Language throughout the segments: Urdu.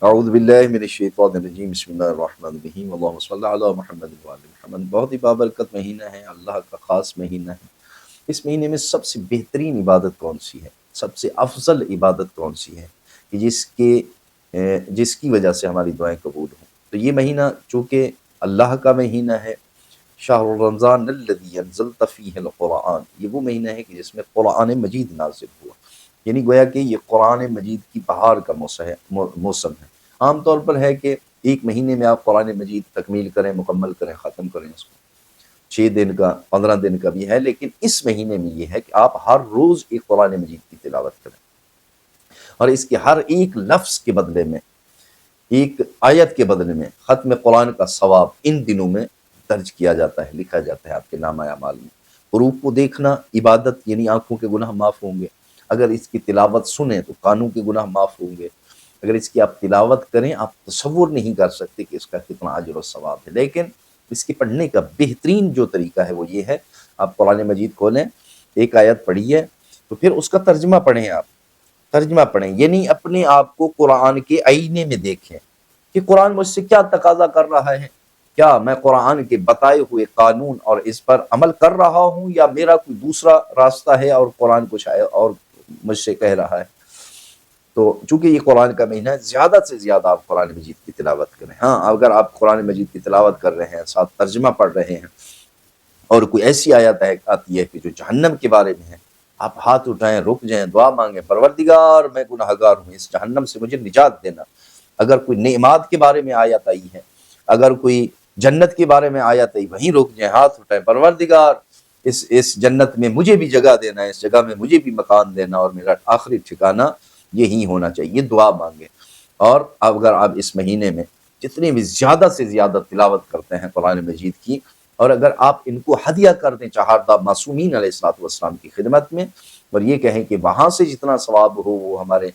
اعوذ باللہ من الشیطان الرجیم بسم اللہ الرحمن الرحیم اللہم صلی علی محمد وعلی محمد۔ بہت ہی بابرکت مہینہ ہے، اللہ کا خاص مہینہ ہے۔ اس مہینے میں سب سے بہترین عبادت کون سی ہے، سب سے افضل عبادت کون سی ہے کہ جس کی وجہ سے ہماری دعائیں قبول ہوں؟ تو یہ مہینہ چونکہ اللہ کا مہینہ ہے، شہر رمضان الذی انزلت فیہ القرآن، یہ وہ مہینہ ہے کہ جس میں قرآن مجید نازل ہوا، یعنی گویا کہ یہ قرآن مجید کی بہار کا موسم ہے۔ عام طور پر ہے کہ ایک مہینے میں آپ قرآن مجید تکمیل کریں، مکمل کریں، ختم کریں اس کو، 6 دن کا، 15 دن کا بھی ہے، لیکن اس مہینے میں یہ ہے کہ آپ ہر روز ایک قرآن مجید کی تلاوت کریں، اور اس کے ہر ایک لفظ کے بدلے میں، ایک آیت کے بدلے میں ختم قرآن کا ثواب ان دنوں میں درج کیا جاتا ہے، لکھا جاتا ہے آپ کے نامہ اعمال میں۔ حروف کو دیکھنا عبادت، یعنی آنکھوں کے گناہ معاف ہوں گے، اگر اس کی تلاوت سنیں تو کانوں کے گناہ معاف ہوں گے، اگر اس کی آپ تلاوت کریں آپ تصور نہیں کر سکتے کہ اس کا کتنا اجر و ثواب ہے۔ لیکن اس کے پڑھنے کا بہترین جو طریقہ ہے وہ یہ ہے، آپ قرآن مجید کھولیں، ایک آیت پڑھیے تو پھر اس کا ترجمہ پڑھیں، آپ ترجمہ پڑھیں، یعنی اپنے آپ کو قرآن کے آئینے میں دیکھیں کہ قرآن مجھ سے کیا تقاضا کر رہا ہے، کیا میں قرآن کے بتائے ہوئے قانون اور اس پر عمل کر رہا ہوں، یا میرا کوئی دوسرا راستہ ہے اور قرآن کچھ اور مجھ سے کہہ رہا ہے۔ تو چونکہ یہ قرآن کا مہینہ ہے، زیادہ سے زیادہ آپ قرآن مجید کی تلاوت کریں۔ ہاں، اگر آپ قرآن مجید کی تلاوت کر رہے ہیں، ساتھ ترجمہ پڑھ رہے ہیں، اور کوئی ایسی آیت آتی ہے کہ جو جہنم کے بارے میں ہے، آپ ہاتھ اٹھائیں، رک جائیں، دعا مانگیں، پروردگار میں گناہگار ہوں، اس جہنم سے مجھے نجات دینا۔ اگر کوئی نعمات کے بارے میں آیت آئی ہے، اگر کوئی جنت کے بارے میں آیت آئی، وہیں رک جائیں، ہاتھ اٹھائیں، پروردگار اس جنت میں مجھے بھی جگہ دینا ہے، اس جگہ میں مجھے بھی مکان دینا، اور میرا آخری ٹھکانہ یہی ہونا چاہیے، دعا مانگے۔ اور اگر آپ اس مہینے میں جتنے بھی زیادہ سے زیادہ تلاوت کرتے ہیں قرآن مجید کی، اور اگر آپ ان کو ہدیہ کر دیں چہاردہ معصومین علیہ السلام کی خدمت میں، اور یہ کہیں کہ وہاں سے جتنا ثواب ہو وہ ہمارے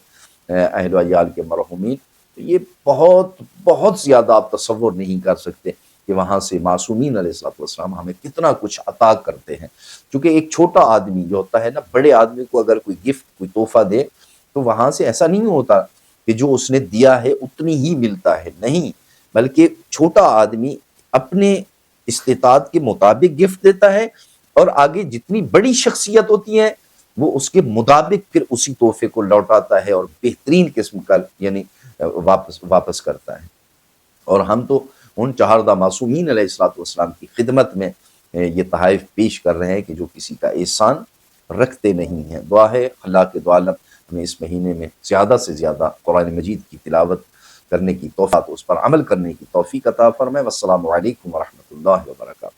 اہل و عیال کے مرحومین، تو یہ بہت بہت زیادہ آپ تصور نہیں کر سکتے کہ وہاں سے معصومین علیہ السلام ہمیں کتنا کچھ عطا کرتے ہیں۔ چونکہ ایک چھوٹا آدمی جو ہوتا ہے نا، بڑے آدمی کو اگر کوئی گفٹ، کوئی تحفہ دے تو وہاں سے ایسا نہیں ہوتا کہ جو اس نے دیا ہے اتنی ہی ملتا ہے، نہیں، بلکہ چھوٹا آدمی اپنے استطاعت کے مطابق گفٹ دیتا ہے، اور آگے جتنی بڑی شخصیت ہوتی ہے وہ اس کے مطابق پھر اسی تحفے کو لوٹاتا ہے اور بہترین قسم کا یعنی واپس کرتا ہے۔ اور ہم تو ان چہاردہ معصومین علیہ السلام کی خدمت میں یہ تحائف پیش کر رہے ہیں کہ جو کسی کا احسان رکھتے نہیں ہیں۔ دعا ہے اللہ کے دو عالم ہمیں اس مہینے میں زیادہ سے زیادہ قرآن مجید کی تلاوت کرنے کی توفیق، اس پر عمل کرنے کی توفیق عطا فرمائے۔ والسلام علیکم ورحمۃ اللہ وبرکاتہ۔